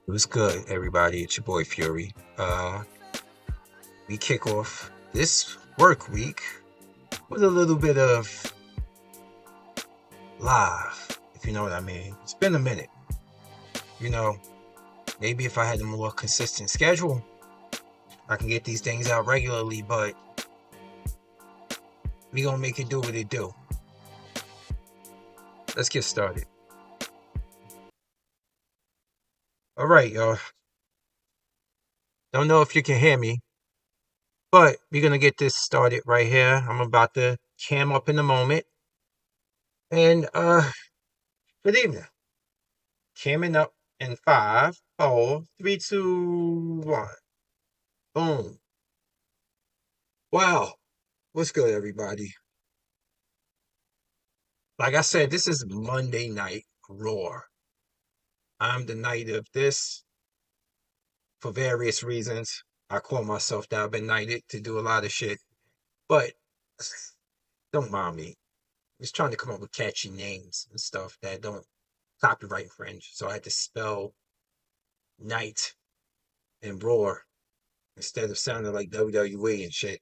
It was good, everybody. It's your boy Fury. We kick off this work week with a little bit of live, if you know what I mean. It's been a minute. You know, maybe if I had a more consistent schedule, I can get these things out regularly, but we gonna make it do what it do. Let's get started. All right, y'all. Don't know if you can hear me, but we're gonna get this started right here. I'm about to cam up in a moment. And good evening. Camming up in 5, 4, 3, 2, 1. Boom. Wow. What's good, everybody? Like I said, this is Monday Night Raw. I'm the night of this for various reasons. I call myself that. I've been knighted to do a lot of shit. But don't mind me. Just trying to come up with catchy names and stuff that don't copyright infringe. So I had to spell night and roar instead of sounding like WWE and shit.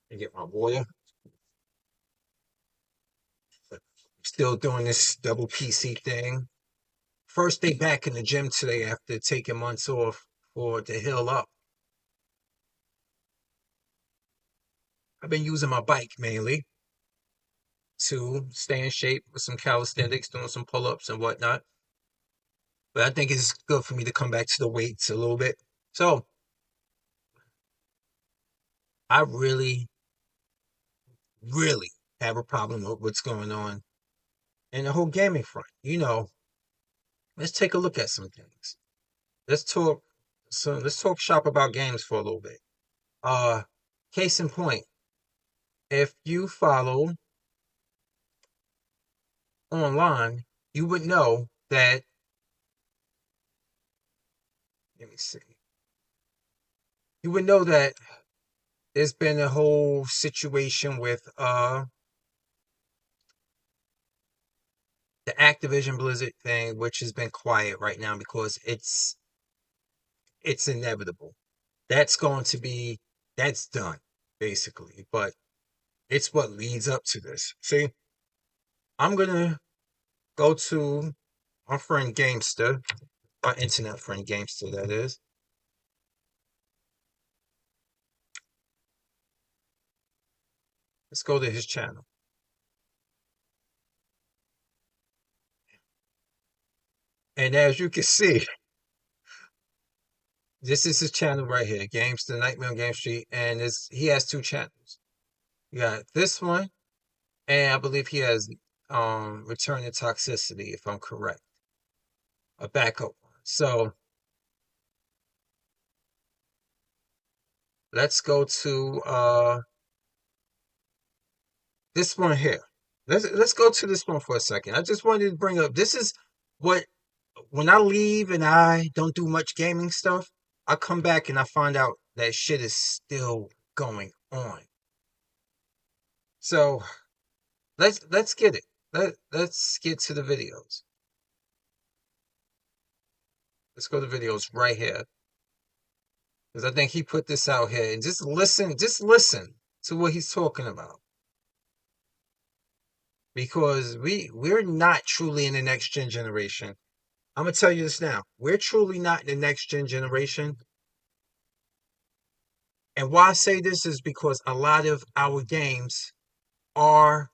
And get my water. Still doing this double PC thing. First day back in the gym today after taking months off for to heal up. I've been using my bike mainly to stay in shape with some calisthenics, doing some pull-ups and whatnot. But I think it's good for me to come back to the weights a little bit. So I really have a problem with what's going on in the whole gaming front. Let's take a look at some things. Let's talk let's talk shop about games for a little bit. Case in point, if you follow online, you would know that, let me see, you would know that there's been a whole situation with the Activision Blizzard thing, which has been quiet right now because it's inevitable. That's going to be that's done, basically. But it's what leads up to this. See, I'm gonna go to my friend Gamester, my internet friend Gamester, that is. Let's go to his channel. And as you can see, this is his channel right here, Gamester Nightmare on Game Street, and he has two channels. You got this one, and I believe he has Return to Toxicity, if I'm correct. A backup one. So let's go to this one here. Let's go to this one for a second. I just wanted to bring up, this is what, when I leave and I don't do much gaming stuff, I come back and I find out that shit is still going on. So let's get it. Let's get to the videos. Let's go to videos right here. Because I think he put this out here, and just listen to what he's talking about. Because we're not truly in the next gen generation. I'm gonna tell you this now. We're truly not in the next gen generation. And why I say this is because a lot of our games are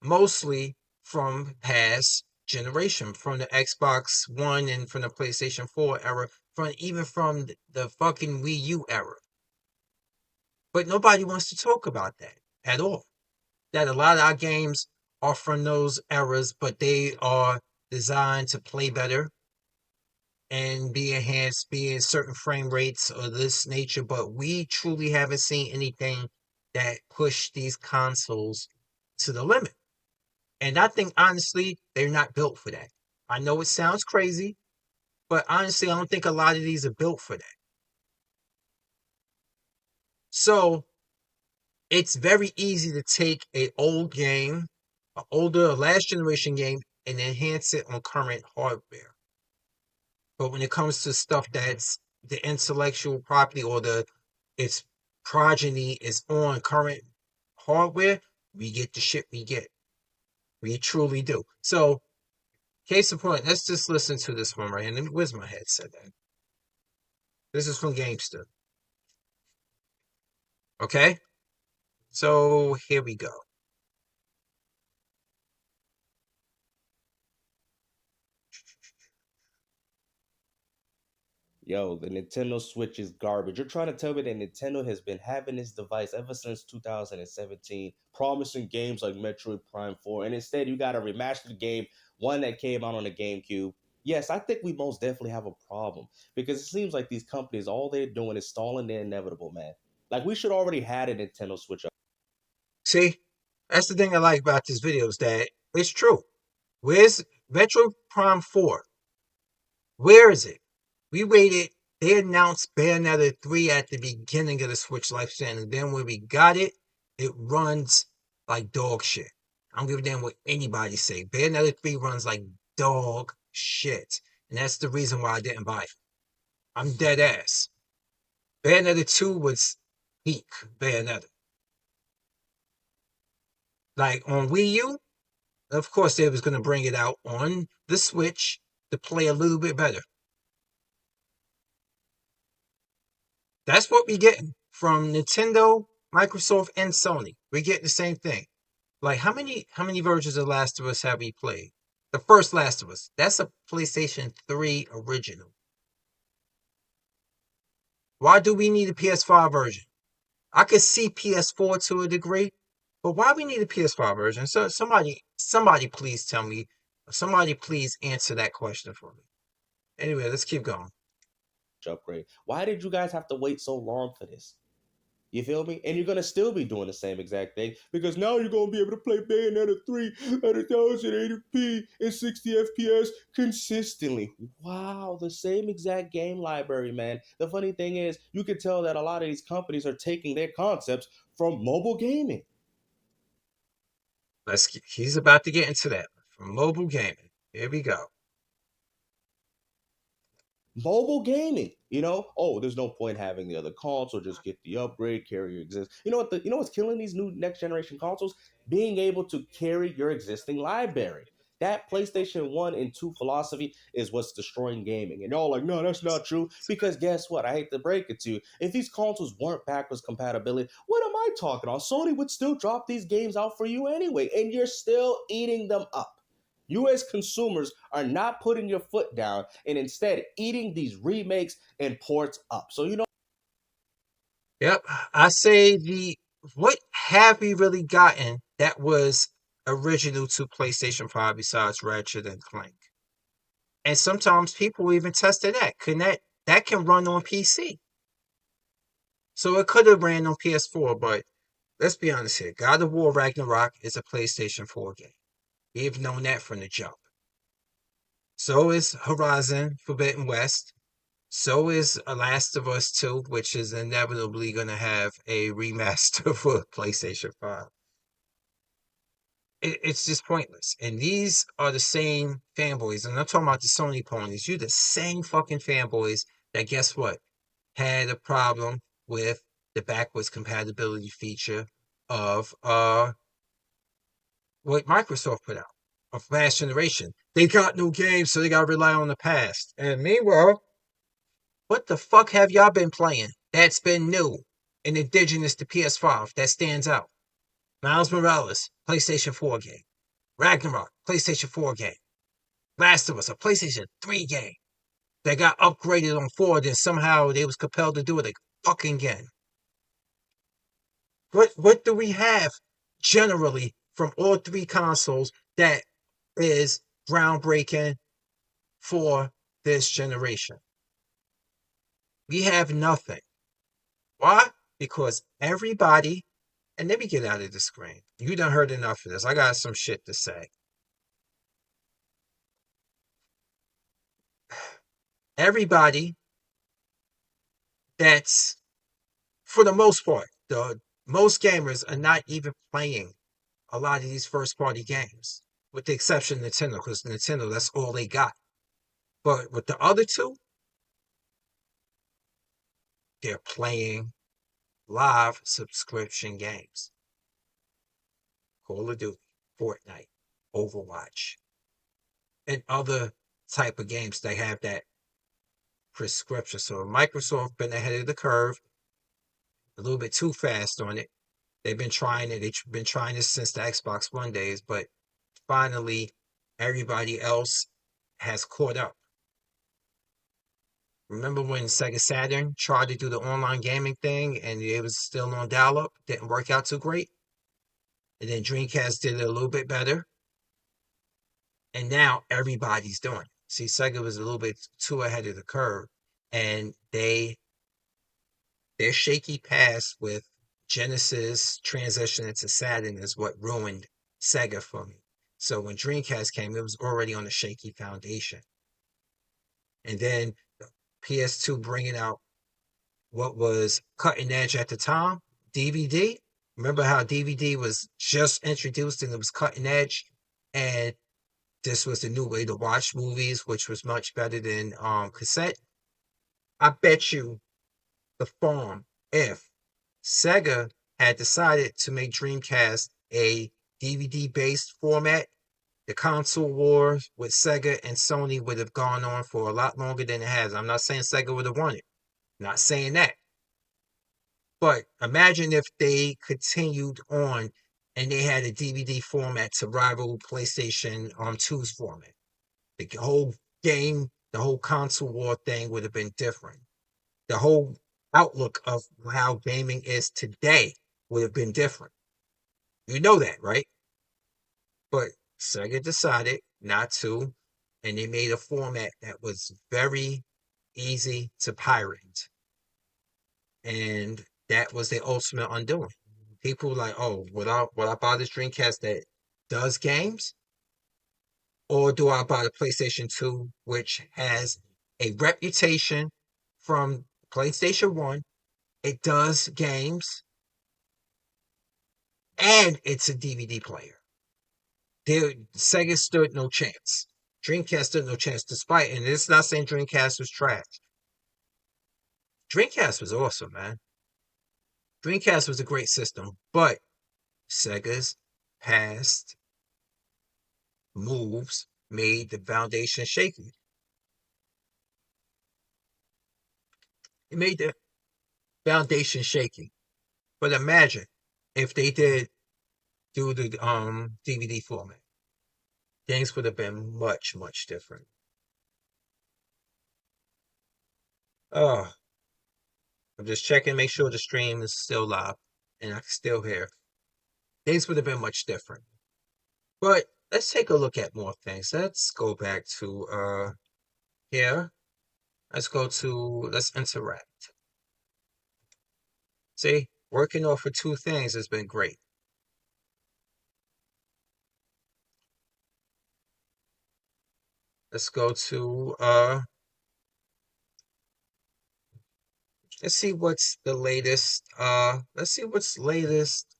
mostly from past generation, from the Xbox One and from the PlayStation 4 era, even from the fucking Wii U era. But nobody wants to talk about that at all. That a lot of our games are from those eras, but they are designed to play better and be enhanced, be in certain frame rates of this nature. But we truly haven't seen anything that pushed these consoles to the limit. And I think, honestly, they're not built for that. I know it sounds crazy, but honestly, I don't think a lot of these are built for that. So it's very easy to take an old game, an older, last generation game, and enhance it on current hardware. But when it comes to stuff that's the intellectual property or its progeny is on current hardware, we get the shit we get. We truly do. So, case in point, let's just listen to this one right here. Where's my headset at? This is from Gamester. Okay? So, here we go. Yo, the Nintendo Switch is garbage. You're trying to tell me that Nintendo has been having this device ever since 2017, promising games like Metroid Prime 4, and instead you got a remastered game, one that came out on the GameCube. Yes, I think we most definitely have a problem because it seems like these companies, all they're doing is stalling the inevitable, man. Like we should already had a Nintendo Switch. See? That's the thing I like about this video is that it's true. Where's Metro Prime 4? Where is it? We waited. They announced Bayonetta 3 at the beginning of the Switch lifespan, and then when we got it, it runs like dog shit. I don't give a damn what anybody say. Bayonetta 3 runs like dog shit. And that's the reason why I didn't buy it. I'm dead ass. Bayonetta 2 was peak Bayonetta. Like on Wii U, of course they was going to bring it out on the Switch to play a little bit better. That's what we getting from Nintendo, Microsoft, and Sony. We're getting the same thing. Like how many versions of Last of Us have we played? The first Last of Us. That's a PlayStation 3 original. Why do we need a PS5 version? I could see PS4 to a degree, but why we need a PS5 version? So somebody please tell me. Somebody please answer that question for me. Anyway, let's keep going. Upgrade. Why did you guys have to wait so long for this? You feel me? And you're gonna still be doing the same exact thing because now you're gonna be able to play Bayonetta 3 at 1080p and 60 FPS consistently. Wow, the same exact game library, man. The funny thing is, you can tell that a lot of these companies are taking their concepts from mobile gaming. He's about to get into that from mobile gaming. Here we go. Mobile gaming. Oh, there's no point having the other console. Just get the upgrade, carry your exist. You know what's killing these new next generation consoles? Being able to carry your existing library. That PlayStation 1 and 2 philosophy is what's destroying gaming. And y'all like, no, that's not true. Because guess what? I hate to break it to you. If these consoles weren't backwards compatibility, what am I talking about? Sony would still drop these games out for you anyway, and you're still eating them up. You as consumers are not putting your foot down and instead eating these remakes and ports up. So Yep. I say what have we really gotten that was original to PlayStation 5 besides Ratchet and Clank? And sometimes people even tested that. That can run on PC. So it could have ran on PS4, but let's be honest here. God of War Ragnarok is a PlayStation 4 game. We've known that from the jump. So is Horizon Forbidden West. So is A Last of Us 2, which is inevitably going to have a remaster for PlayStation 5. It's just pointless. And these are the same fanboys. And I'm talking about the Sony ponies. You're the same fucking fanboys that, guess what, had a problem with the backwards compatibility feature of what Microsoft put out of last generation. They got new games, so they got to rely on the past. And meanwhile, what the fuck have y'all been playing that's been new and indigenous to PS5 that stands out? Miles Morales, PlayStation 4 game. Ragnarok, PlayStation 4 game. Last of Us, a PlayStation 3 game that got upgraded on 4, then somehow they was compelled to do it fucking again. What do we have generally from all three consoles that is groundbreaking for this generation? We have nothing. Why? Because everybody, and let me get out of the screen. You done heard enough of this. I got some shit to say. Everybody that's, for the most part, the most gamers are not even playing a lot of these first party games, with the exception of Nintendo, because Nintendo, that's all they got. But with the other two, they're playing live subscription games. Call of Duty, Fortnite, Overwatch, and other type of games that have that prescription. So Microsoft been ahead of the curve, a little bit too fast on it. They've been trying it. They've been trying this since the Xbox One days, but finally, everybody else has caught up. Remember when Sega Saturn tried to do the online gaming thing and it was still on dial-up? Didn't work out too great. And then Dreamcast did it a little bit better. And now everybody's doing it. See, Sega was a little bit too ahead of the curve. And their shaky past with Genesis transitioning to Saturn is what ruined Sega for me. So when Dreamcast came, it was already on a shaky foundation. And then PS2 bringing out what was cutting edge at the time, DVD. Remember how DVD was just introduced and it was cutting edge, and this was the new way to watch movies, which was much better than cassette. I bet you the farm, if Sega had decided to make Dreamcast a DVD based format, the console wars with Sega and Sony would have gone on for a lot longer than it has. I'm not saying Sega would have won it. Not saying that. But imagine if they continued on and they had a DVD format to rival PlayStation 2's format. The whole game, the whole console war thing would have been different. The whole outlook of how gaming is today would have been different. You know that, right? But Sega decided not to, and they made a format that was very easy to pirate. And that was the ultimate undoing. People were like, oh, would I buy this Dreamcast that does games? Or do I buy the PlayStation 2, which has a reputation from PlayStation 1? It does games, and it's a DVD player. Sega stood no chance. Dreamcast stood no chance, despite, and it's not saying Dreamcast was trash. Dreamcast was awesome, man. Dreamcast was a great system, but Sega's past moves made the foundation shaky. It made the foundation shaky. But imagine if they did do the DVD format. Things would have been much, much different. Oh, I'm just checking, make sure the stream is still live and I can still hear. Things would have been much different. But let's take a look at more things. Let's go back to here. Let's interact. See, working off of two things has been great. Let's go to let's see what's the latest. Let's see what's latest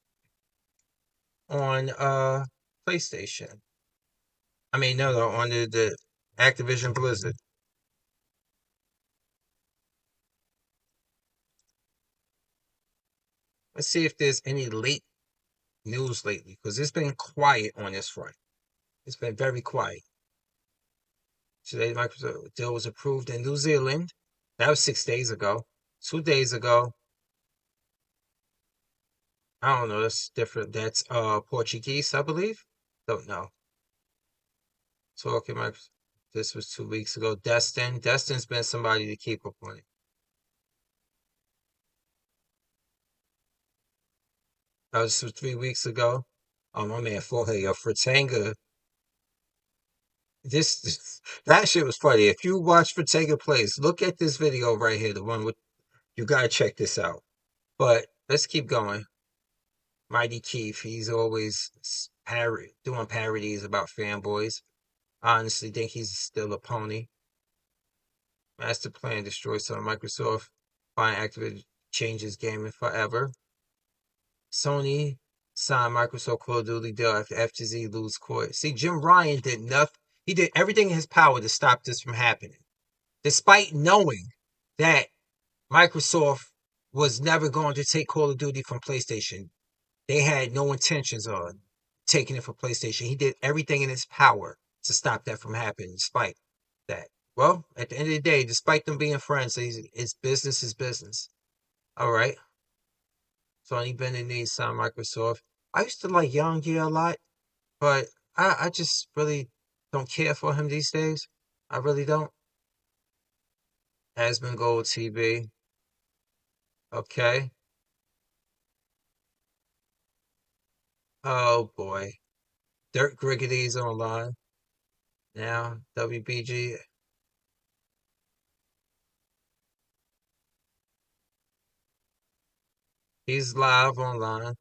on PlayStation. I mean, no, on the Activision Blizzard. Let's see if there's any late news lately, because it's been quiet on this front. It's been very quiet. Today, the Microsoft deal was approved in New Zealand. That was 6 days ago. 2 days ago. I don't know. That's different. That's Portuguese, I believe. Don't know. Talking Microsoft. This was 2 weeks ago. Destin's been somebody to keep up on it. That was 3 weeks ago. Oh, my man, Fratanga. That shit was funny. If you watch Fratanga Plays, look at this video right here. The one with, you gotta check this out. But let's keep going. Mighty Keith, he's always doing parodies about fanboys. I honestly think he's still a pony. Master Plan destroys some Microsoft. Fine Activision changes gaming forever. Sony signed Microsoft Call of Duty deal after FTZ lose court. See, Jim Ryan did nothing. He did everything in his power to stop this from happening, despite knowing that Microsoft was never going to take Call of Duty from PlayStation. They had no intentions on taking it from PlayStation. He did everything in his power to stop that from happening, despite that. Well, at the end of the day, despite them being friends, it's business is business. All right. Sony been needs some Microsoft. I used to like Young Gear a lot, but I just really don't care for him these days. I really don't. Asmongold TV. Okay. Oh boy. Dirk Griggity's online now. WBG. He's live online.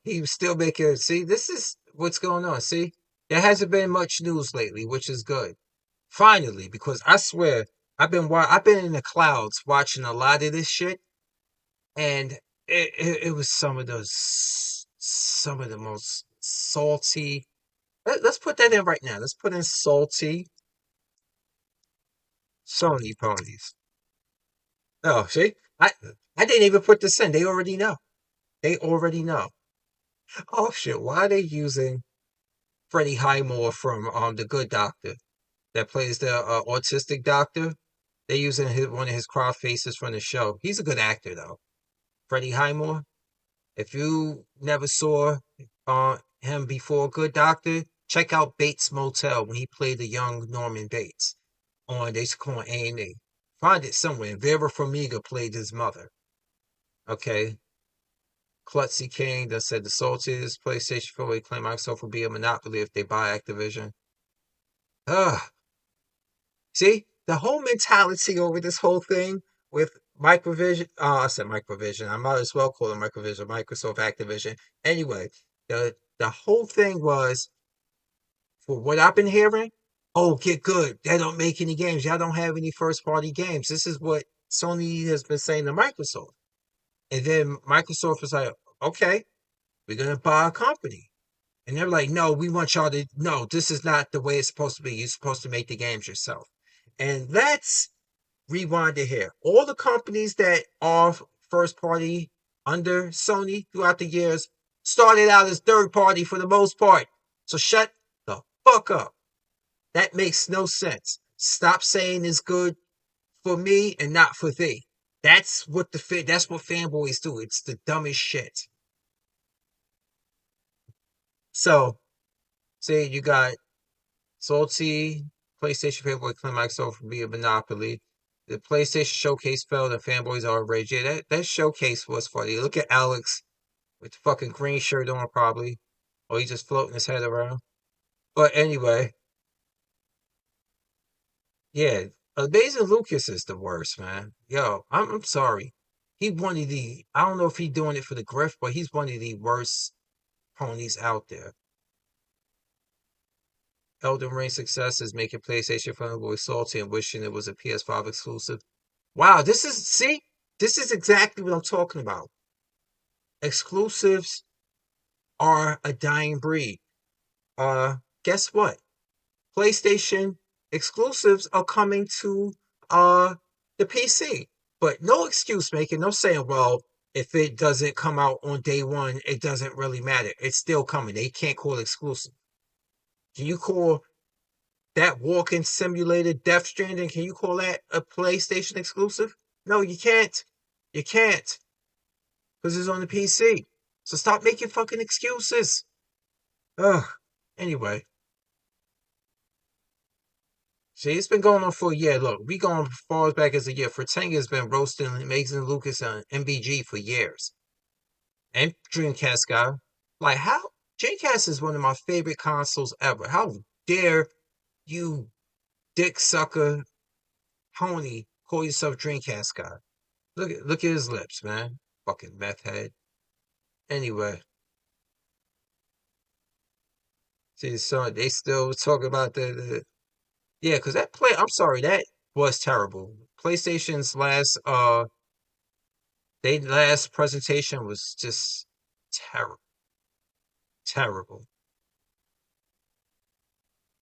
He was still making. See, this is what's going on. See, there hasn't been much news lately, which is good. Finally, because I swear I've been in the clouds watching a lot of this shit, and it was some of the most salty. Let's put that in right now. Let's put in salty Sony ponies. Oh, see, I didn't even put this in. They already know. They already know. Oh shit! Why are they using Freddie Highmore from The Good Doctor that plays the autistic doctor? They're using one of his cross faces from the show. He's a good actor though. Freddie Highmore. If you never saw him before Good Doctor, check out Bates Motel when he played the young Norman Bates on they used to call A&E. Find it somewhere. Vera Farmiga played his mother. Okay. Klutzy King that said the saltiest PlayStation 4 claim Microsoft will be a monopoly if they buy Activision. Ugh. See, the whole mentality over this whole thing with Microvision, I said Microvision. I might as well call it Microvision, Microsoft Activision. Anyway, the whole thing was, for what I've been hearing, oh, get good. They don't make any games. Y'all don't have any first party games. This is what Sony has been saying to Microsoft. And then Microsoft was like, okay, we're going to buy a company. And they're like, no, we want y'all to, no, this is not the way it's supposed to be. You're supposed to make the games yourself. And that's rewind to here. All the companies that are first party under Sony throughout the years started out as third party for the most part. So shut the fuck up. That makes no sense. Stop saying it's good for me and not for thee. That's what fanboys do. It's the dumbest shit. So, say you got salty PlayStation fanboy claim Microsoft will be a monopoly. The PlayStation showcase failed and fanboys are enraged. Yeah, that showcase was funny. Look at Alex with the fucking green shirt on, probably. Or he's just floating his head around. But anyway, yeah, Amazing Lucas is the worst, man. Yo, I'm sorry. He one of the, I don't know if he's doing it for the grift, but he's one of the worst ponies out there. Elden Ring success is making PlayStation fanboys salty and wishing it was a PS5 exclusive. Wow, this is exactly what I'm talking about. Exclusives are a dying breed. Guess what? PlayStation exclusives are coming to the PC. But no excuse making, no saying, well, if it doesn't come out on day one, it doesn't really matter. It's still coming. They can't call it exclusive. Can you call that walking simulator Death Stranding? Can you call that a PlayStation exclusive? No, you can't. You can't. Because it's on the PC. So stop making fucking excuses. Ugh. Anyway. See, it's been going on for a year. Look, we going as far back as a year. Fratanga has been roasting Amazing Lucas on MBG for years. And Dreamcast guy. Like, how? Dreamcast is one of my favorite consoles ever. How dare you, dick sucker pony, call yourself Dreamcast guy? Look at his lips, man. Fucking meth head. Anyway. See, so they still talk about yeah, because I'm sorry, that was terrible. PlayStation's last presentation was just terrible. Terrible.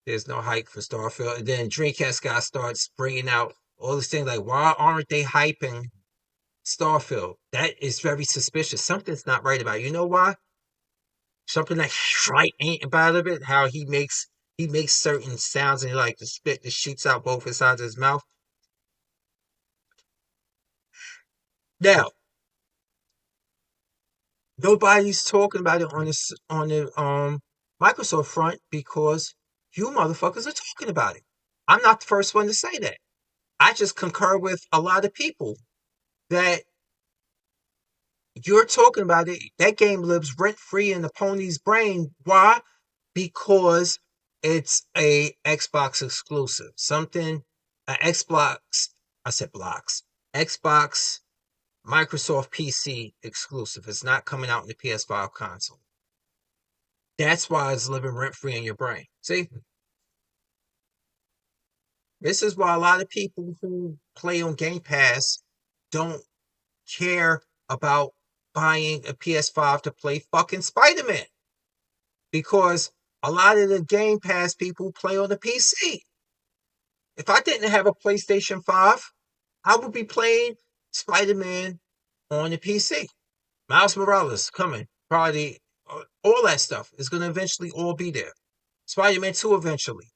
There's no hype for Starfield. And then Dreamcast guy starts bringing out all these things like, why aren't they hyping Starfield? That is very suspicious. Something's not right about it. You know why? Something that's right ain't about it. How he makes certain sounds and like the spit that shoots out both his sides of his mouth. Now, nobody's talking about it on the Microsoft front because you motherfuckers are talking about it. I'm not the first one to say that. I just concur with a lot of people that you're talking about it. That game lives rent free in the pony's brain. Why? Because it's a Xbox exclusive. Something, a Xbox, I said blocks. Xbox, Microsoft PC exclusive. It's not coming out in the PS5 console. That's why it's living rent free in your brain. See, this is why a lot of people who play on Game Pass don't care about buying a PS5 to play fucking Spider Man because a lot of the Game Pass people play on the PC. If I didn't have a PlayStation 5, I would be playing Spider Man on the PC. Miles Morales coming, probably all that stuff is going to eventually all be there. Spider Man 2 eventually.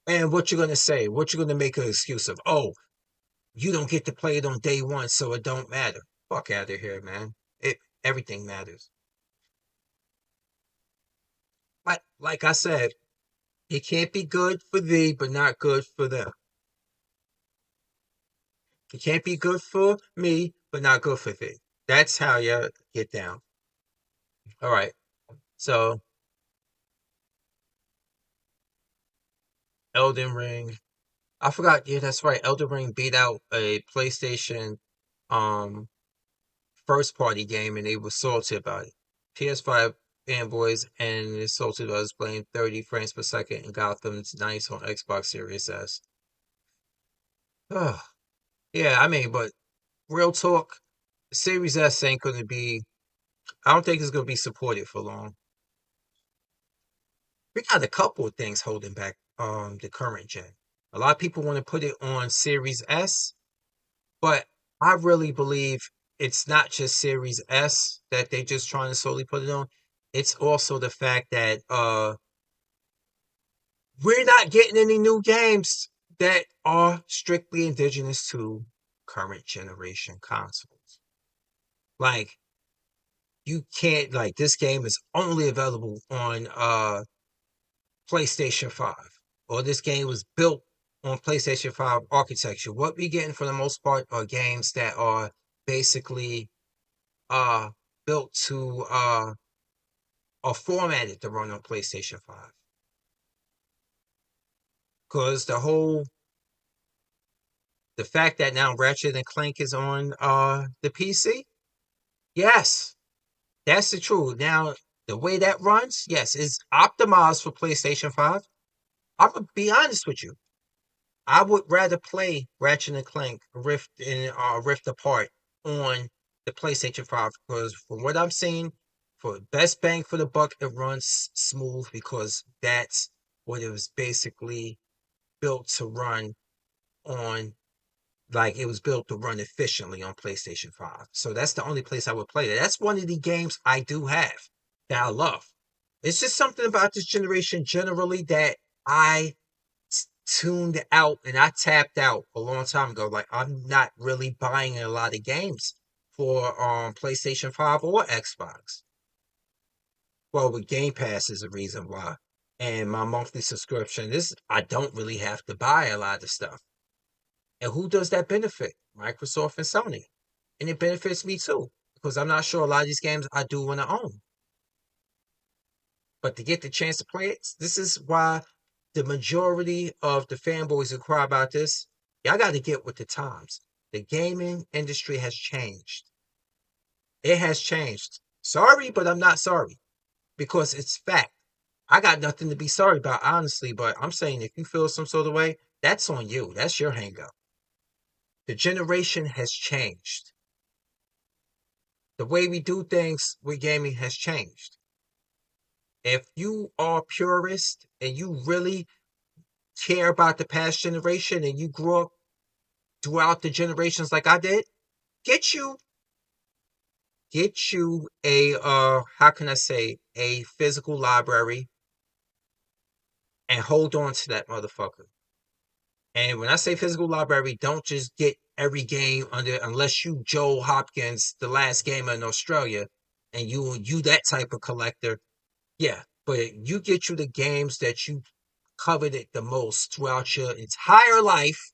And what you're going to say? What you're going to make an excuse of? Oh, you don't get to play it on day one, so it don't matter. Fuck out of here, man. Everything matters. Like I said, it can't be good for thee, but not good for them. It can't be good for me, but not good for thee. That's how you get down. All right. So Elden Ring. I forgot. Yeah, that's right. Elden Ring beat out a PlayStation um first party game, and they were salty about it. PS5 fanboys and it salted us playing 30 frames per second in Gotham's Knights on Xbox Series S. Oh, yeah, I mean, but real talk, Series S ain't gonna be. I don't think it's gonna be supported for long. We got a couple of things holding back the current gen. A lot of people want to put it on Series S, but I really believe it's not just Series S that they just trying to solely put it on. It's also the fact that we're not getting any new games that are strictly indigenous to current generation consoles. Like you can't like this game is only available on PlayStation 5 or this game was built on PlayStation 5 architecture. What we getting for the most part are games that are basically uh built to are formatted to run on PlayStation 5. Cause the fact that now Ratchet and Clank is on the PC, yes, that's the truth. Now the way that runs, yes, is optimized for PlayStation 5. I'm gonna be honest with you. I would rather play Ratchet and Clank Rift Apart on the PlayStation 5 because from what I'm seeing, for best bang for the buck, it runs smooth because that's what it was basically built to run on. Like it was built to run efficiently on PlayStation 5. So that's the only place I would play it. That's one of the games I do have that I love. It's just something about this generation generally that I tuned out and I tapped out a long time ago. Like I'm not really buying a lot of games for PlayStation 5 or Xbox. Well, with Game Pass is the reason why. And my monthly subscription is I don't really have to buy a lot of stuff. And who does that benefit? Microsoft and Sony. And it benefits me too. Because I'm not sure a lot of these games I do want to own. But to get the chance to play it, this is why the majority of the fanboys who cry about this, y'all got to get with the times. The gaming industry has changed. It has changed. Sorry, but I'm not sorry because it's fact. I got nothing to be sorry about, honestly, but I'm saying if you feel some sort of way, that's on you. That's your hangup. The generation has changed. The way we do things with gaming has changed. If you are a purist and you really care about the past generation and you grew up throughout the generations like I did, get you a how can I say, a physical library and hold on to that motherfucker. And when I say physical library, don't just get every game under unless you Joe Hopkins, the last gamer in Australia, and you that type of collector. Yeah, but you get you the games that you coveted the most throughout your entire life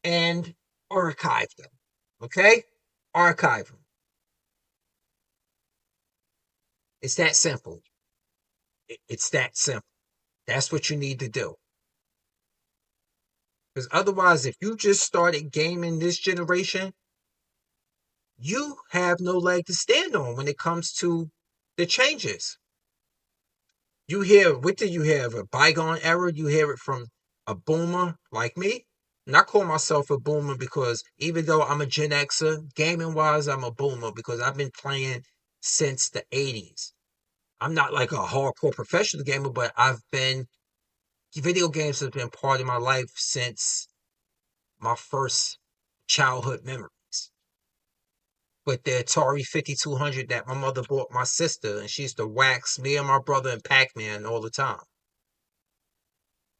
and archive them. Okay? Archive them. It's that simple. It's that simple. That's what you need to do. Because otherwise, if you just started gaming this generation, you have no leg to stand on when it comes to the changes. You hear, what do you hear of a bygone era? You hear it from a boomer like me. And I call myself a boomer because even though I'm a Gen Xer, gaming wise, I'm a boomer because I've been playing since the 80s. I'm not like a hardcore professional gamer, but video games have been part of my life since my first childhood memories. But the Atari 5200 that my mother bought my sister, and she used to wax me and my brother and Pac-Man all the time.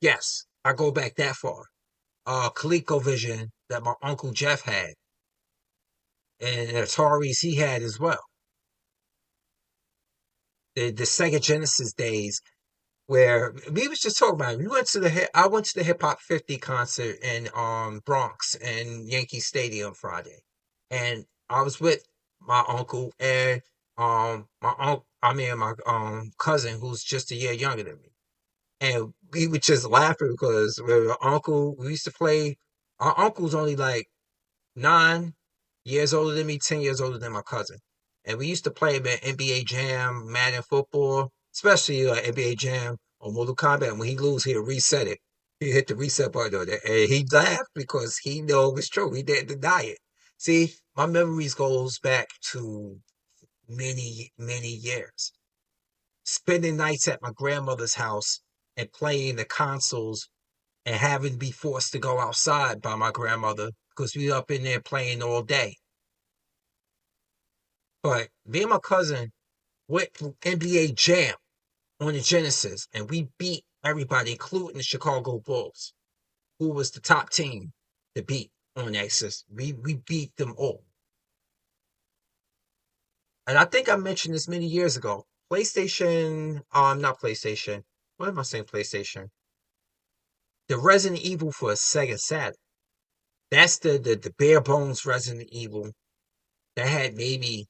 Yes, I go back that far. ColecoVision that my uncle Jeff had, and Ataris he had as well. The Sega Genesis days where we was just talking about it. I went to the Hip Hop 50 concert in Bronx and Yankee Stadium Friday. And I was with my uncle and my cousin who's just a year younger than me. And we were just laughing because we used to play. Our uncle's only like 9 years older than me, 10 years older than my cousin. And we used to play him at NBA Jam, Madden football, especially NBA Jam or Mortal Kombat. And when he lose, he'll reset it. He hit the reset button on it. And he laughed because he know it was true. He didn't deny it. See, my memories goes back to many, many years. Spending nights at my grandmother's house and playing the consoles and having to be forced to go outside by my grandmother because we up in there playing all day. But me and my cousin went to NBA Jam on the Genesis, and we beat everybody, including the Chicago Bulls, who was the top team to beat on that system. We beat them all. And I think I mentioned this many years ago. PlayStation, not PlayStation. What am I saying? PlayStation. The Resident Evil for Sega Saturn. That's the bare bones Resident Evil that had maybe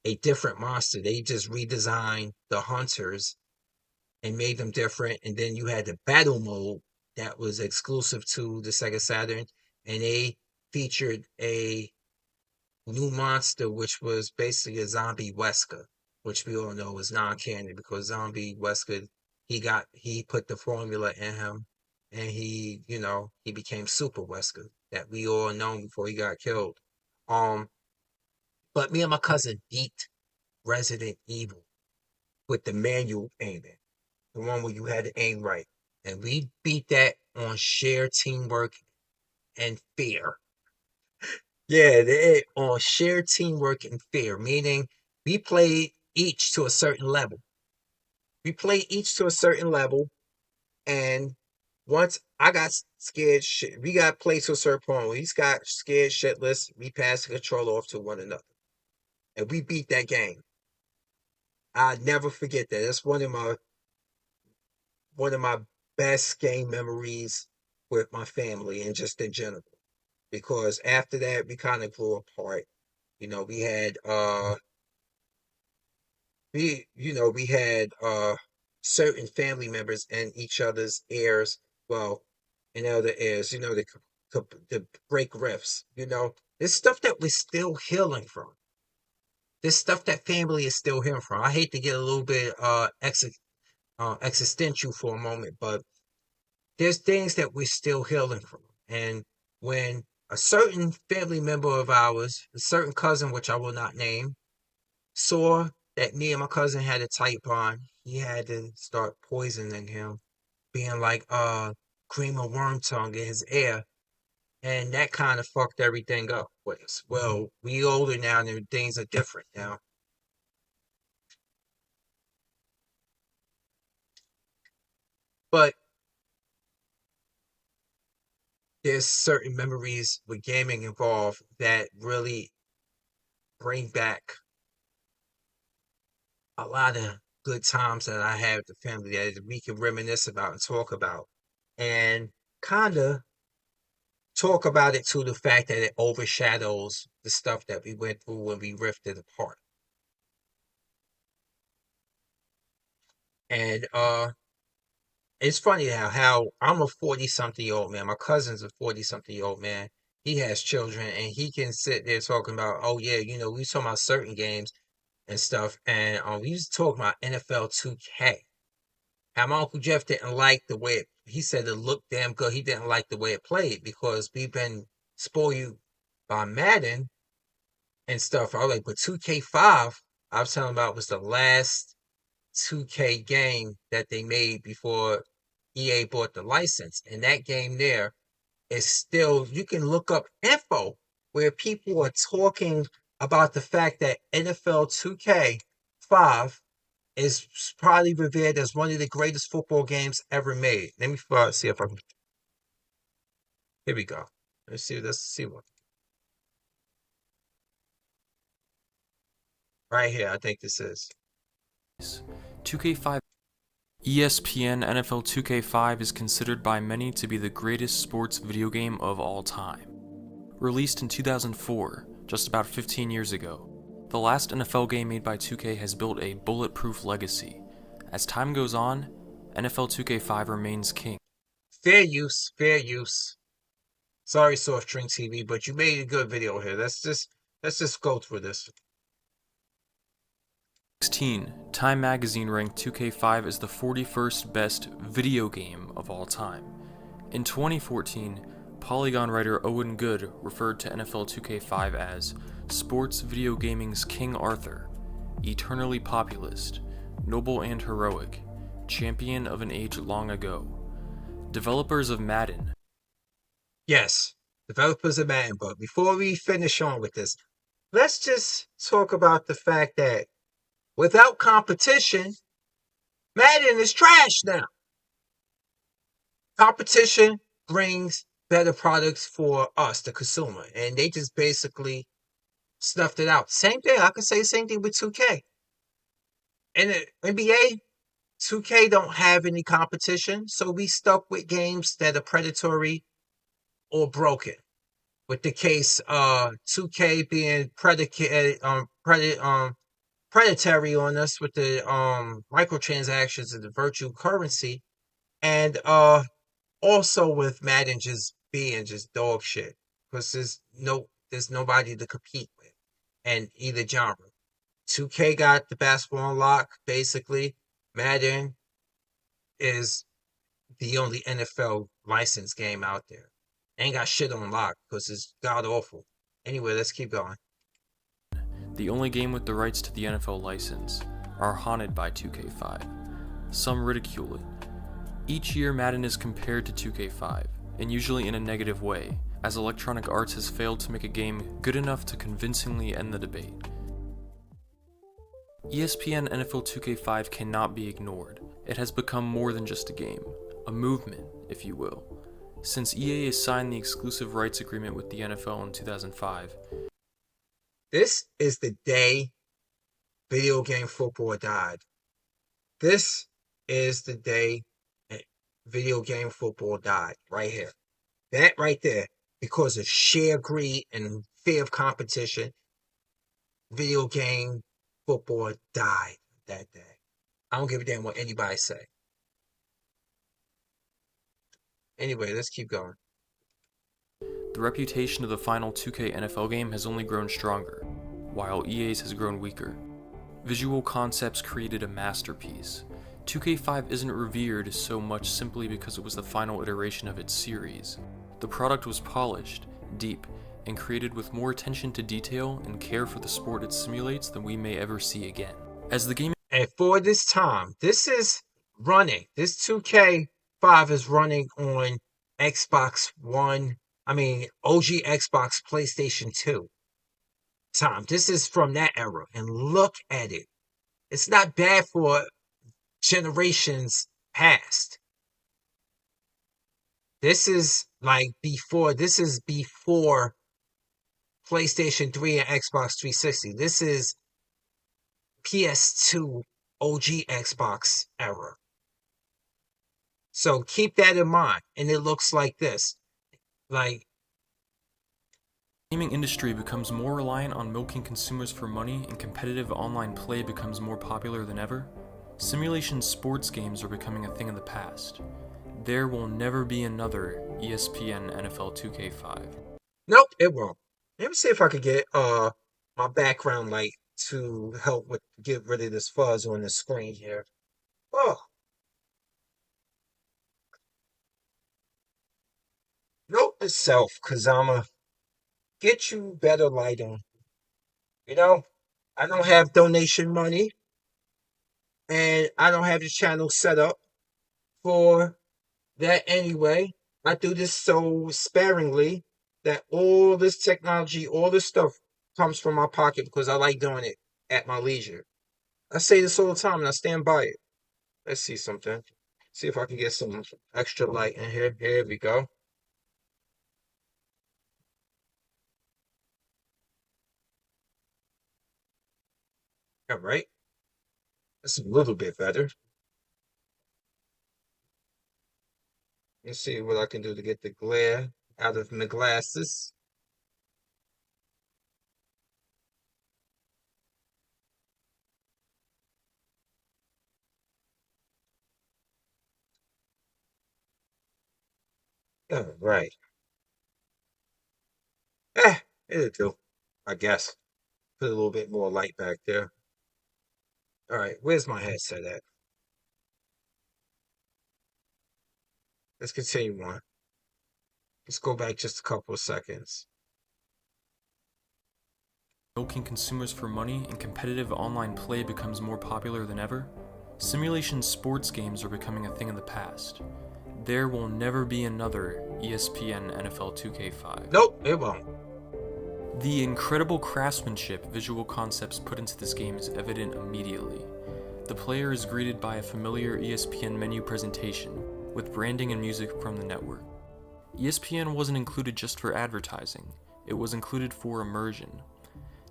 a different monster. They just redesigned the hunters and made them different. And then you had the battle mode that was exclusive to the Sega Saturn, and they featured a new monster, which was basically a zombie Wesker, which we all know is non-canon because zombie Wesker, he put the formula in him, and he became Super Wesker that we all known before he got killed. Um, but me and my cousin beat Resident Evil with the manual aiming, the one where you had to aim right. And we beat that on sheer teamwork and fear. Yeah, on sheer teamwork and fear, meaning we played each to a certain level. We played each to a certain level, and once I got scared shit, we got played to a certain point. When he got scared shitless, we passed the control off to one another, and we beat that game. I never forget that. That's one of my best game memories with my family and just in general. Because after that, we kind of grew apart. You know, we had certain family members and each other's heirs. Well, and elder heirs. The break rifts. There's stuff that we're still healing from. There's stuff that family is still healing from. I hate to get a little bit existential for a moment, but there's things that we're still healing from. And when a certain family member of ours, a certain cousin, which I will not name, saw that me and my cousin had a tight bond. He had to start poisoning him, being like cream of worm tongue in his air. And that kind of fucked everything up with us. Well, we older now and things are different now. But there's certain memories with gaming involved that really bring back a lot of good times that I had with the family that we can reminisce about and talk about. And kind of talk about it to the fact that it overshadows the stuff that we went through when we rifted apart. And it's funny how I'm a 40 something year old man. My cousin's a 40 something year old man. He has children and he can sit there talking about, oh yeah, we talking about certain games and stuff. And we used to talk about NFL 2K. And my Uncle Jeff didn't like the way he said it looked damn good. He didn't like the way it played because we've been spoiled by Madden and stuff. I was like, but 2K5, I was telling about was the last 2K game that they made before EA bought the license. And that game there is still, you can look up info where people are talking about the fact that NFL 2K5 is probably revered as one of the greatest football games ever made. Let me see if I can. Here we go. Let's see what. Right here, I think this is. 2K5 ESPN NFL 2K5 is considered by many to be the greatest sports video game of all time. Released in 2004, just about 15 years ago, the last NFL game made by 2K has built a bulletproof legacy. As time goes on, NFL 2K5 remains king. Fair use, fair use. Sorry, Soft Drink TV, but you made a good video here. Let's just go through this. 2016, Time Magazine ranked 2K5 as the 41st best video game of all time. In 2014, Polygon writer Owen Good referred to NFL 2K5 as sports video gaming's King Arthur, eternally populist, noble and heroic, champion of an age long ago. Developers of Madden. Yes, developers of Madden, but before we finish on with this, let's just talk about the fact that without competition, Madden is trash now. Competition brings better products for us, the consumer, and they just basically snuffed it out. Same thing, I can say the same thing with 2K. In the NBA, 2K don't have any competition, so we stuck with games that are predatory or broken. With the case 2K being predatory on us with the microtransactions and the virtual currency, and also with Madden just being just dog shit because there's nobody to compete with and either genre. 2K got the basketball on lock basically. Madden is the only NFL licensed game out there. Ain't got shit on lock because it's god awful. Anyway, let's keep going. The only game with the rights to the NFL license, are haunted by 2K5. Some ridicule it. Each year Madden is compared to 2K5, and usually in a negative way, as Electronic Arts has failed to make a game good enough to convincingly end the debate. ESPN NFL 2K5 cannot be ignored. It has become more than just a game, a movement, if you will. Since EA has signed the exclusive rights agreement with the NFL in 2005, this is the day video game football died. This is the day video game football died, right here. That right there, because of sheer greed and fear of competition, video game football died that day. I don't give a damn what anybody say. Anyway, let's keep going. the reputation of the final 2K NFL game has only grown stronger, while EA's has grown weaker. Visual Concepts created a masterpiece. 2K5 isn't revered so much simply because it was the final iteration of its series. The product was polished, deep, and created with more attention to detail and care for the sport it simulates than we may ever see again. As the game And for this time, this is running. This 2K5 is running on Xbox One. OG Xbox PlayStation 2 time. This is from that era. And look at it. It's not bad for generations past. This is before PlayStation 3 and Xbox 360. This is PS2 OG Xbox era. So keep that in mind. And it looks like this. gaming industry becomes more reliant on milking consumers for money and competitive online play becomes more popular than ever, simulation sports games are becoming a thing of the past. There will never be another ESPN NFL 2K5. Nope, it won't. Let me see if I could get my background light to help with get rid of this fuzz on the screen here. Oh. Note to self, cause I'ma get you better lighting. I don't have donation money, and I don't have the channel set up for that anyway. I do this so sparingly that all this technology, all this stuff comes from my pocket because I like doing it at my leisure. I say this all the time and I stand by it. Let's see something. See if I can get some extra light in here. Here we go. All right. That's a little bit better. Let's see what I can do to get the glare out of my glasses. All right. It'll do, I guess. Put a little bit more light back there. All right, where's my headset at? Let's continue on. Let's go back just a couple of seconds. Milking consumers for money and competitive online play becomes more popular than ever, simulation sports games are becoming a thing of the past. There will never be another ESPN NFL 2K5. Nope, it won't. The incredible craftsmanship visual concepts put into this game is evident immediately. The player is greeted by a familiar ESPN menu presentation, with branding and music from the network. ESPN wasn't included just for advertising, it was included for immersion.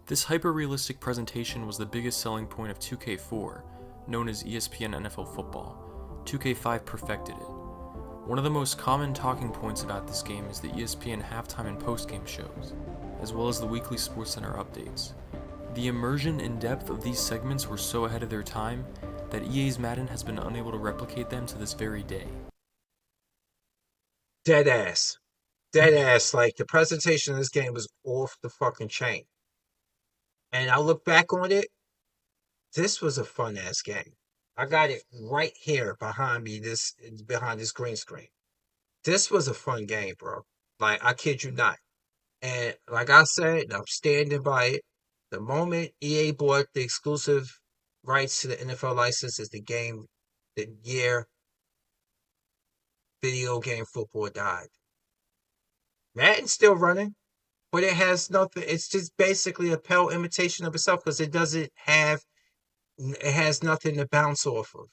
This hyper-realistic presentation was the biggest selling point of 2K4, known as ESPN NFL Football. 2K5 perfected it. One of the most common talking points about this game is the ESPN halftime and post-game shows, as well as the weekly SportsCenter updates. The immersion and depth of these segments were so ahead of their time that EA's Madden has been unable to replicate them to this very day. Dead ass. Like the presentation of this game was off the fucking chain. And I look back on it, this was a fun ass game. I got it right here behind me, behind this green screen. This was a fun game, bro. Like, I kid you not. And like I said, I'm standing by it. The moment EA bought the exclusive rights to the NFL license is the year video game football died. Madden's still running, but it has nothing. It's just basically a pale imitation of itself because it has nothing to bounce off of.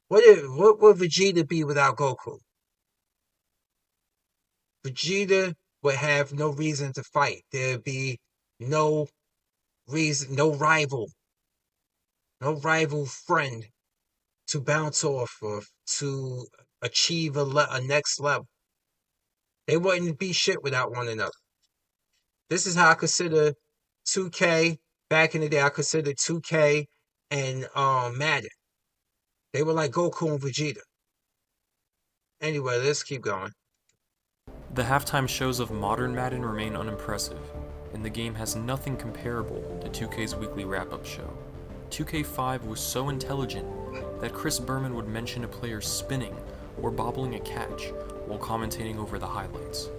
What would Vegeta be without Goku? Vegeta would have no reason to fight. There'd be no reason, no rival friend to bounce off of to achieve a next level. They wouldn't be shit without one another. This is how I consider 2K. Back in the day, I considered 2K and Madden. They were like Goku and Vegeta. Anyway, let's keep going. The halftime shows of modern Madden remain unimpressive, and the game has nothing comparable to 2K's weekly wrap-up show. 2K5 was so intelligent that Chris Berman would mention a player spinning or bobbling a catch while commentating over the highlights.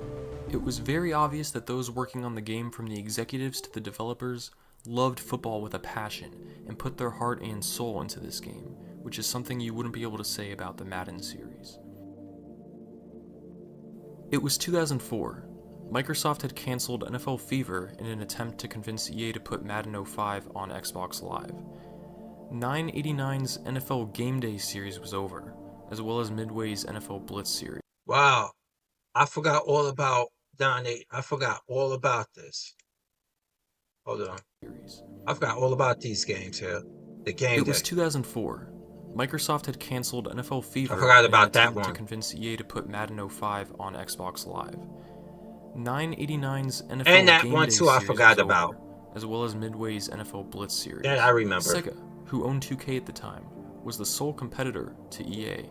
It was very obvious that those working on the game, from the executives to the developers, loved football with a passion and put their heart and soul into this game, which is something you wouldn't be able to say about the Madden series. It was 2004. Microsoft had cancelled NFL Fever in an attempt to convince EA to put Madden 05 on Xbox Live. 989's NFL Game Day series was over, as well as Midway's NFL Blitz series. Wow. I forgot all about Donnie. I forgot all about this. Hold on. I forgot all about these games here. The game It was day. 2004. Microsoft had cancelled NFL Fever I forgot in about an that attempt to one. convince EA to put Madden 05 on Xbox Live. 989's NFL And that Game one Day too I series forgot was about. over, as well as Midway's NFL Blitz series. That I remember. Sega, who owned 2K at the time, was the sole competitor to EA,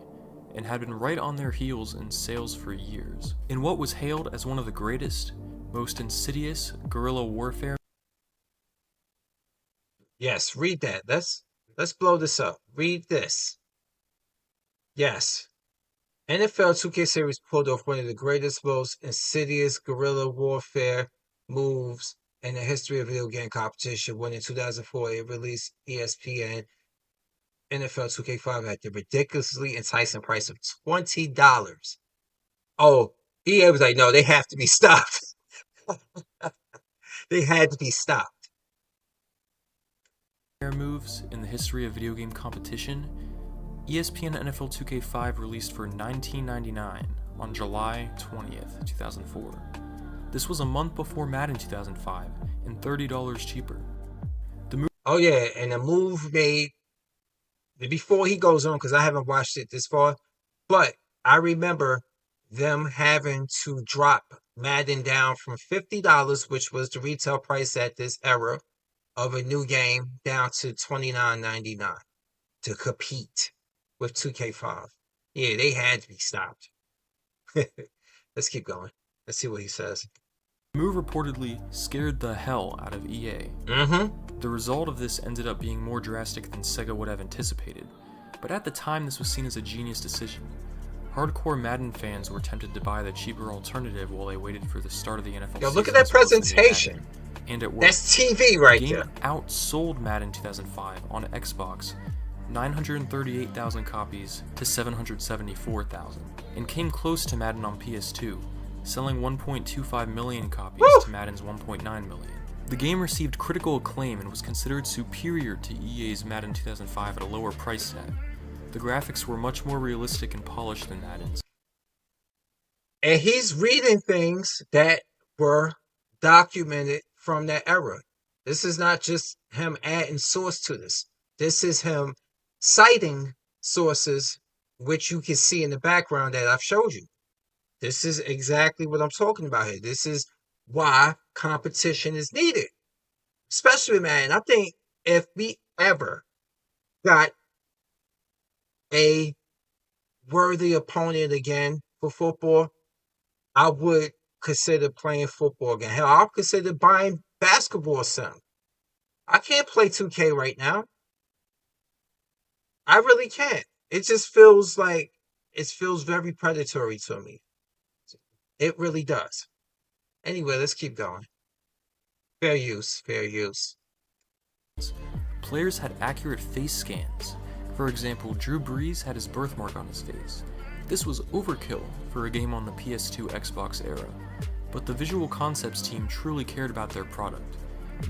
and had been right on their heels in sales for years. In what was hailed as one of the greatest, most insidious guerrilla warfare. Yes, read that. Let's blow this up. Read this. Yes. NFL 2K series pulled off one of the greatest, most insidious guerrilla warfare moves in the history of video game competition. When in 2004 it released ESPN NFL 2K5 at the ridiculously enticing price of $20. Oh, EA was like, no, they have to be stopped. They had to be stopped. Moves in the history of video game competition, ESPN NFL 2K5 released for $19.99 on July 20th, 2004. This was a month before Madden 2005 and $30 cheaper. Oh yeah, and the move made, before he goes on, because I haven't watched it this far, but I remember them having to drop Madden down from $50, which was the retail price at this era of a new game, down to $29.99 to compete with 2K5. Yeah, they had to be stopped. Let's keep going. Let's see what he says. The move reportedly scared the hell out of EA. The result of this ended up being more drastic than Sega would have anticipated, but at the time this was seen as a genius decision. Hardcore Madden fans were tempted to buy the cheaper alternative while they waited for the start of the NFL Yo, look at season that as well as the new presentation. Madden. And it worked. That's TV right The game there. outsold Madden 2005 on Xbox 938,000 copies to 774,000, and came close to Madden on PS2, selling 1.25 million copies to Madden's 1.9 million. The game received critical acclaim and was considered superior to EA's Madden 2005 at a lower price tag. The graphics were much more realistic and polished than Madden's. And he's reading things that were documented from that era. This is not just him adding source to this. This is him citing sources, which you can see in the background that I've showed you. This is exactly what I'm talking about here. This is why competition is needed. Especially, man, I think if we ever got a worthy opponent again for football, I would consider playing football again. Hell, I'll consider buying basketball sim. I can't play 2K right now. I really can't. It just feels like, it feels very predatory to me. It really does. Anyway, let's keep going. Fair use, fair use. Players had accurate face scans. For example, Drew Brees had his birthmark on his face. This was overkill for a game on the PS2 Xbox era, but the Visual Concepts team truly cared about their product.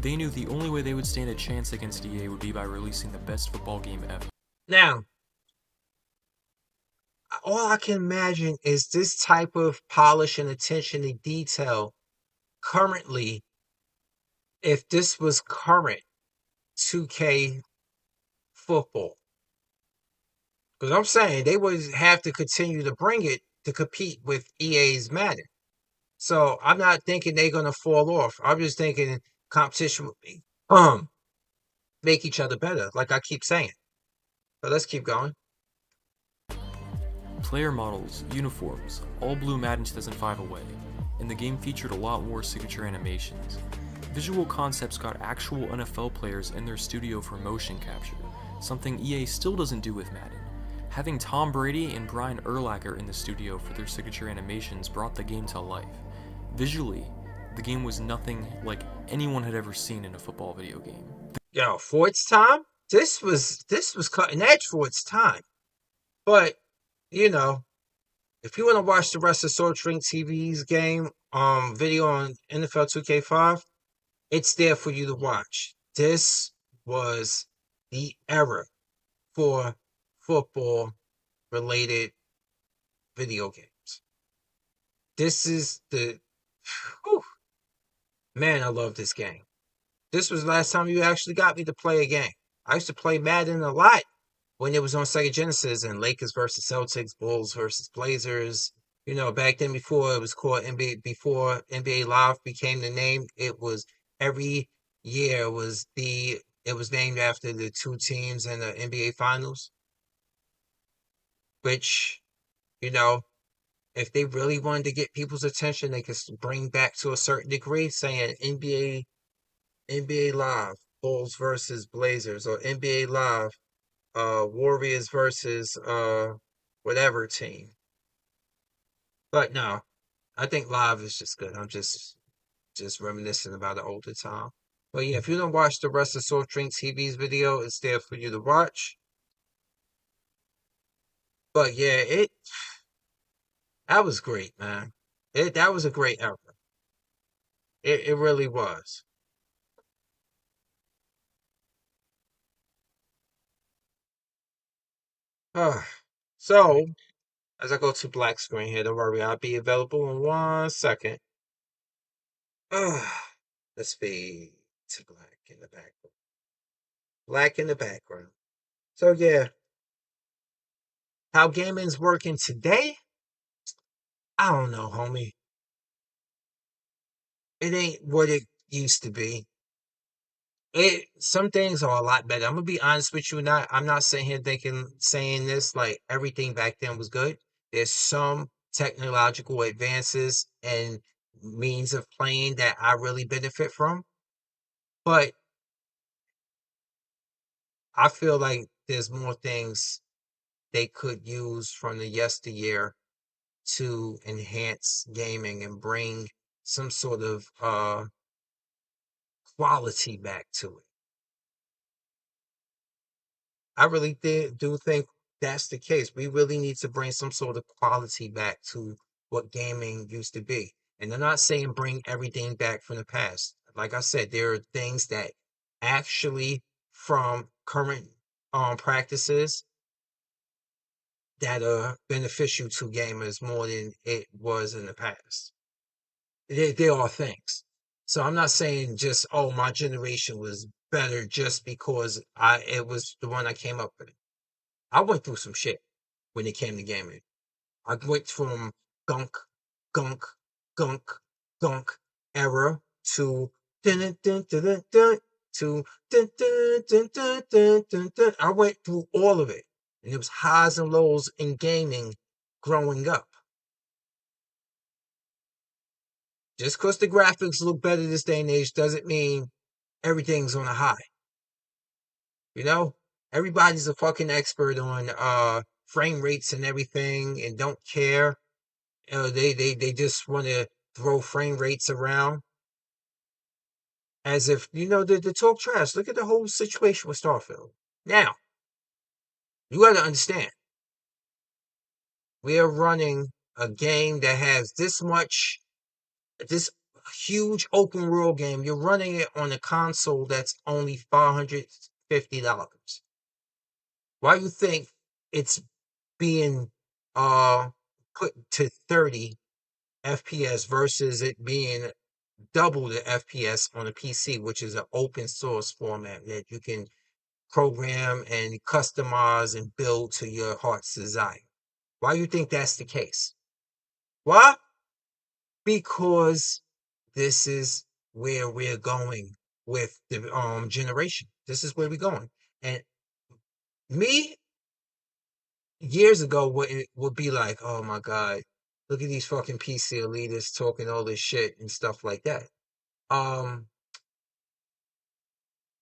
They knew the only way they would stand a chance against EA would be by releasing the best football game ever. Now, all I can imagine is this type of polish and attention to detail currently, if this was current 2K football. Because I'm saying they would have to continue to bring it to compete with EA's Madden. So I'm not thinking they're going to fall off. I'm just thinking competition would be, make each other better, like I keep saying. But let's keep going. Player models, uniforms, all blew Madden 2005 away, and the game featured a lot more signature animations. Visual Concepts got actual NFL players in their studio for motion capture, something EA still doesn't do with Madden. Having Tom Brady and Brian Urlacher in the studio for their signature animations brought the game to life. Visually, the game was nothing like anyone had ever seen in a football video game. Yo, for its time, this was cutting edge for its time. But, you know, if you want to watch the rest of Soul Drink TV's game video on NFL 2K5, it's there for you to watch. This was the era for football related video games. This is the whew, man, I love this game. This was the last time you actually got me to play a game. I used to play Madden a lot when it was on Sega Genesis and Lakers versus Celtics, Bulls versus Blazers. You know, back then before it was called NBA, before NBA Live became the name, it was every year it was named after the two teams in the NBA Finals. Which, you know, if they really wanted to get people's attention, they could bring back to a certain degree, saying NBA Live, Bulls versus Blazers, or NBA Live, Warriors versus whatever team. But no, I think Live is just good. I'm just reminiscing about an older time. But yeah, if you don't watch the rest of Soft Drink TV's video, it's there for you to watch. But yeah, that was great, man. That was a great era. It really was. So, as I go to black screen here, don't worry, I'll be available in 1 second. Let's fade to black in the background. Black in the background. So yeah, how gaming's working today? I don't know, homie. It ain't what it used to be. Some things are a lot better. I'm gonna be honest with you. I'm not sitting here saying this like everything back then was good. There's some technological advances and means of playing that I really benefit from, but I feel like there's more things they could use from the yesteryear to enhance gaming and bring some sort of quality back to it. I really do think that's the case. We really need to bring some sort of quality back to what gaming used to be. And I'm not saying bring everything back from the past. Like I said, there are things that actually from current practices that are beneficial to gamers more than it was in the past. There are things. So I'm not saying just, oh, my generation was better just because it was the one I came up with. I went through some shit when it came to gaming. I went from gunk, gunk, gunk, gunk era to dun dun dun dun dun to dun dun dun dun dun dun dun. I went through all of it, and it was highs and lows in gaming growing up. Just because the graphics look better this day and age doesn't mean everything's on a high. You know, everybody's a fucking expert on frame rates and everything, and don't care. They just want to throw frame rates around as if they talk trash. Look at the whole situation with Starfield. Now, you got to understand, we are running a game that has this huge open world game. You're running it on a console that's only $550. Why you think it's being put to 30 FPS versus it being double the FPS on a PC, which is an open source format that you can program and customize and build to your heart's desire? Why you think that's the case? Why? Because this is where we're going with the generation. This is where we're going. And me years ago would be like, oh my God, look at these fucking PC elitists talking all this shit and stuff like that.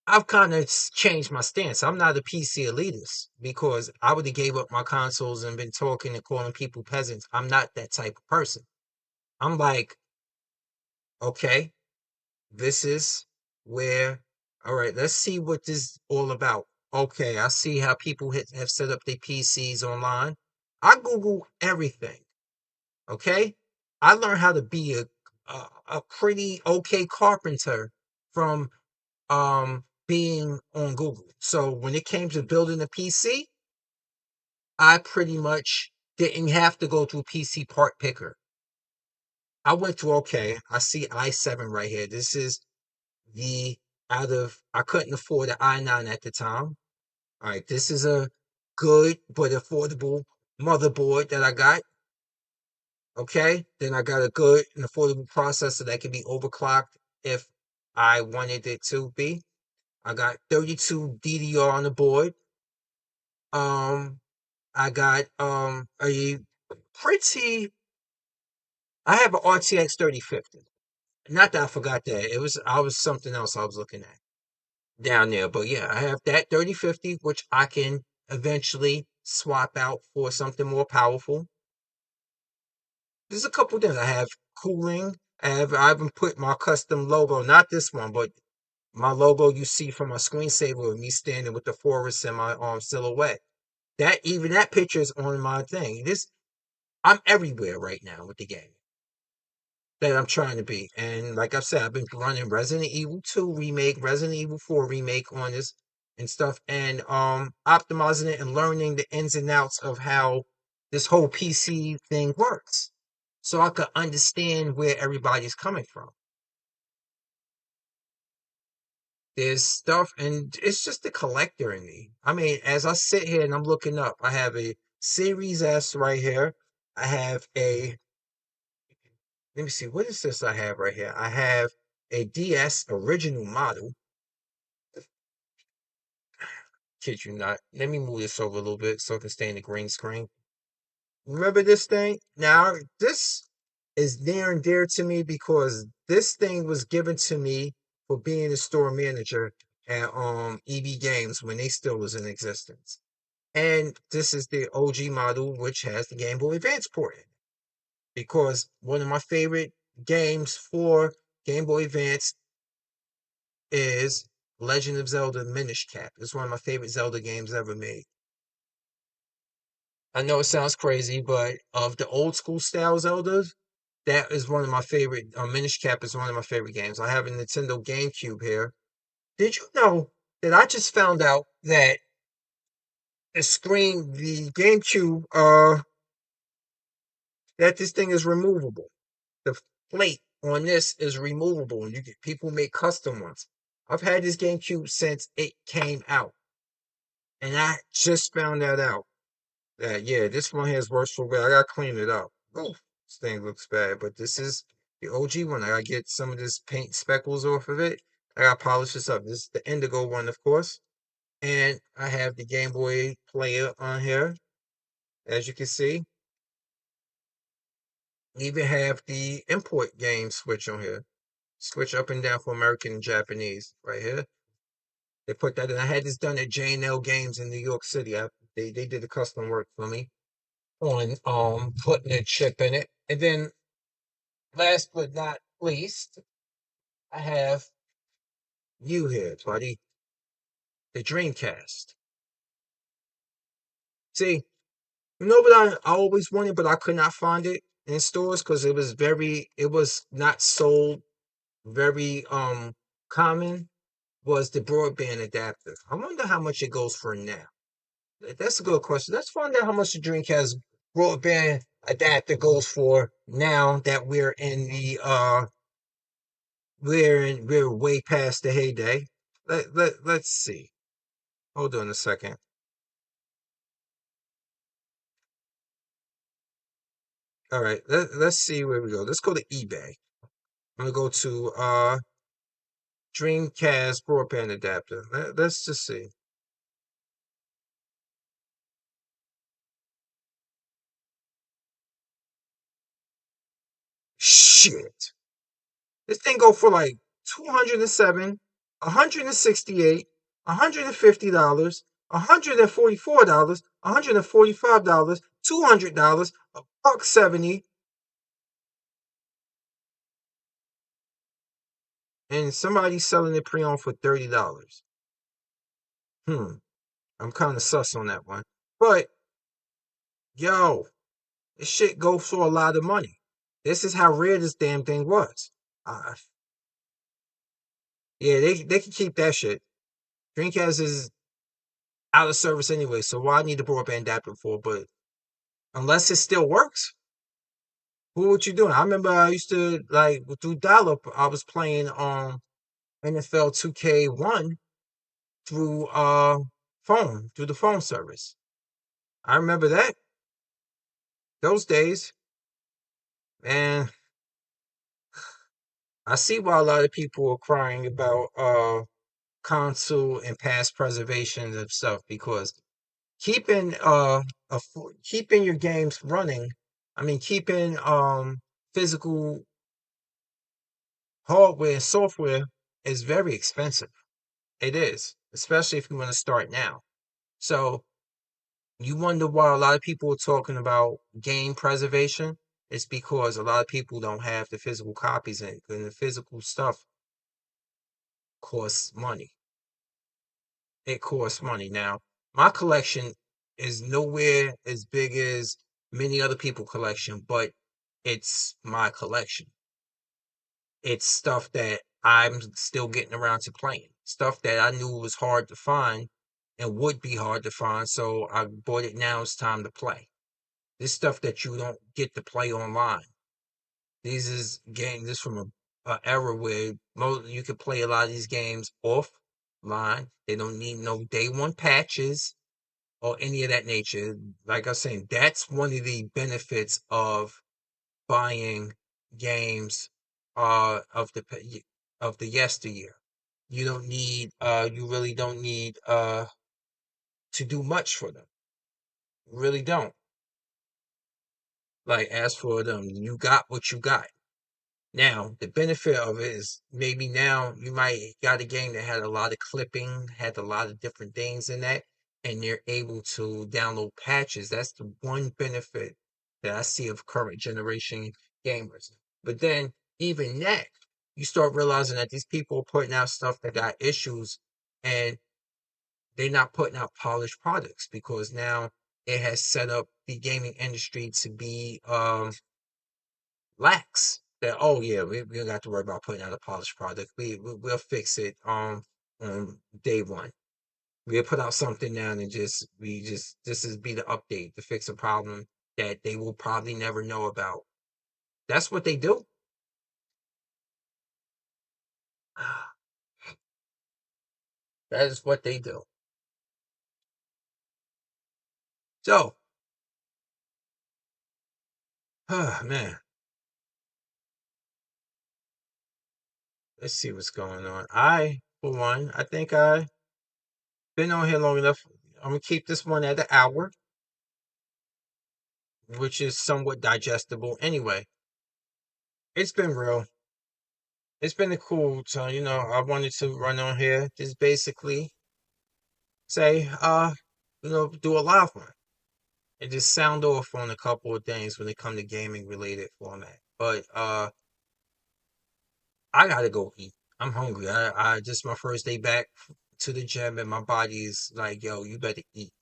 I've kind of changed my stance. I'm not a PC elitist because I would have gave up my consoles and been talking and calling people peasants. I'm not that type of person. I'm like, okay, this is where, all right, let's see what this is all about. Okay, I see how people have set up their PCs online. I Google everything. Okay, I learned how to be a pretty okay carpenter from being on Google. So when it came to building a PC, I pretty much didn't have to go to a PC part picker. I went to, okay, I see i7 right here. This is the I couldn't afford the i9 at the time. All right, this is a good but affordable motherboard that I got. Okay, then I got a good and affordable processor that can be overclocked if I wanted it to be. I got 32 DDR on the board. Um, I got a pretty. I have an RTX 3050. Not that I forgot that I was something else I was looking at down there, but yeah, I have that 3050, which I can eventually swap out for something more powerful. There's a couple things I have cooling. I haven't put my custom logo, not this one, but my logo you see from my screensaver of me standing with the forest and my silhouette. That picture is on my thing. I'm everywhere right now with the game that I'm trying to be. And like I said, I've been running Resident Evil 2 remake, Resident Evil 4 remake on this and stuff, and optimizing it and learning the ins and outs of how this whole PC thing works. So I could understand where everybody's coming from. There's stuff, and it's just the collector in me. I mean, as I sit here and I'm looking up, I have a Series S right here. I have let me see, what is this I have right here? I have a DS original model. Kid you not. Let me move this over a little bit so it can stay in the green screen. Remember this thing? Now, this is near and dear to me because this thing was given to me for being a store manager at EB Games when they still was in existence. And this is the OG model, which has the Game Boy Advance port in it. Because one of my favorite games for Game Boy Advance is Legend of Zelda Minish Cap. It's one of my favorite Zelda games ever made. I know it sounds crazy, but of the old school style Zeldas, that is one of my favorite. Minish Cap is one of my favorite games. I have a Nintendo GameCube here. Did you know that I just found out that the GameCube, that this thing is removable. The plate on this is removable, and people make custom ones. I've had this GameCube since it came out, and I just found that out. That yeah, this one has worse for wear. I gotta clean it up. Oh, this thing looks bad, but this is the OG one. I gotta get some of this paint speckles off of it. I gotta polish this up. This is the indigo one, of course. And I have the Game Boy player on here, as you can see. Even have the import game switch on here. Switch up and down for American and Japanese right here. They put that in. I had this done at J&L Games in New York City. They did the custom work for me on putting a chip in it. And then last but not least, I have you here, buddy. The Dreamcast. See, you know what I always wanted, but I could not find it in stores because it was not sold very common, was the broadband adapter. I wonder how much it goes for now. That's a good question. Let's find out how much the Dreamcast broadband adapter goes for now that we're way past the heyday. Let's see. Hold on a second. All right, let's see where we go. Let's go to eBay. I'm gonna go to Dreamcast broadband adapter. Let's just see. Shit. This thing go for like 207, 168, $150, $144, $145, $200, $170. and somebody's selling it pre-owned for $30. I'm kind of sus on that one. But yo, this shit goes for a lot of money. This is how rare this damn thing was. Uh, yeah, they can keep that shit. Dreamcast is out of service anyway, so why need the broadband adapter for? But unless it still works, what you doing? I remember I used to like through dial-up. I was playing NFL 2K1 through through the phone service. I remember that those days, and I see why a lot of people are crying about console and past preservation of stuff because keeping keeping your games running, I mean keeping physical hardware and software is very expensive. It is, especially if you want to start now. So you wonder why a lot of people are talking about game preservation. It's because a lot of people don't have the physical copies, and the physical stuff costs money. It costs money. Now, my collection is nowhere as big as many other people collection, but it's my collection. It's stuff that I'm still getting around to playing. Stuff that I knew was hard to find and would be hard to find, so I bought it. Now it's time to play. This stuff that you don't get to play online. This from a era where you could play a lot of these games offline. They don't need no day one patches or any of that nature. Like I was saying, that's one of the benefits of buying games of the yesteryear. You really don't need to do much for them. You really don't. Like as for them, you got what you got. Now, the benefit of it is maybe now you might got a game that had a lot of clipping, had a lot of different things in that, and you're able to download patches. That's the one benefit that I see of current generation gamers. But then, even that, you start realizing that these people are putting out stuff that got issues, and they're not putting out polished products because now it has set up the gaming industry to be lax. That oh yeah, we don't got to worry about putting out a polished product. We'll fix it on day one. We'll put out something now and just this is be the update to fix a problem that they will probably never know about. That's what they do. That is what they do. So, man, let's see what's going on. For one, I think I've been on here long enough. I'm gonna keep this one at an hour, which is somewhat digestible. Anyway, it's been real. It's been a cool time. I wanted to run on here, just basically say, do a live one and just sound off on a couple of things when it come to gaming related format. But I gotta go eat. I'm hungry. I just my first day back to the gym and my body's like, yo, you better eat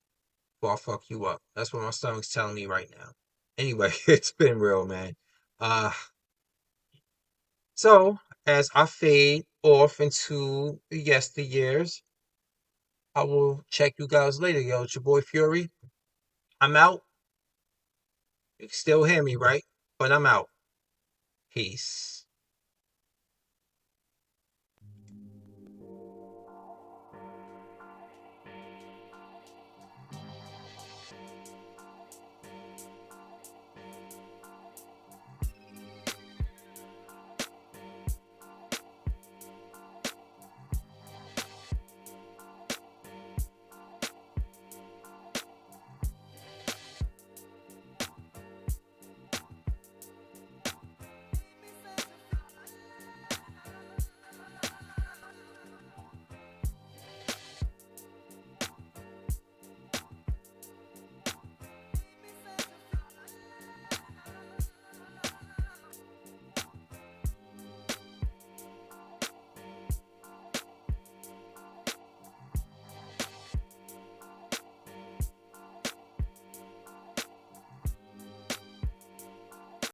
or I'll fuck you up. That's what my stomach's telling me right now. Anyway, it's been real, man. Uh so as I fade off into the yesteryears, I will check you guys later, yo. It's your boy Fury. I'm out. You can still hear me, right? But I'm out. Peace.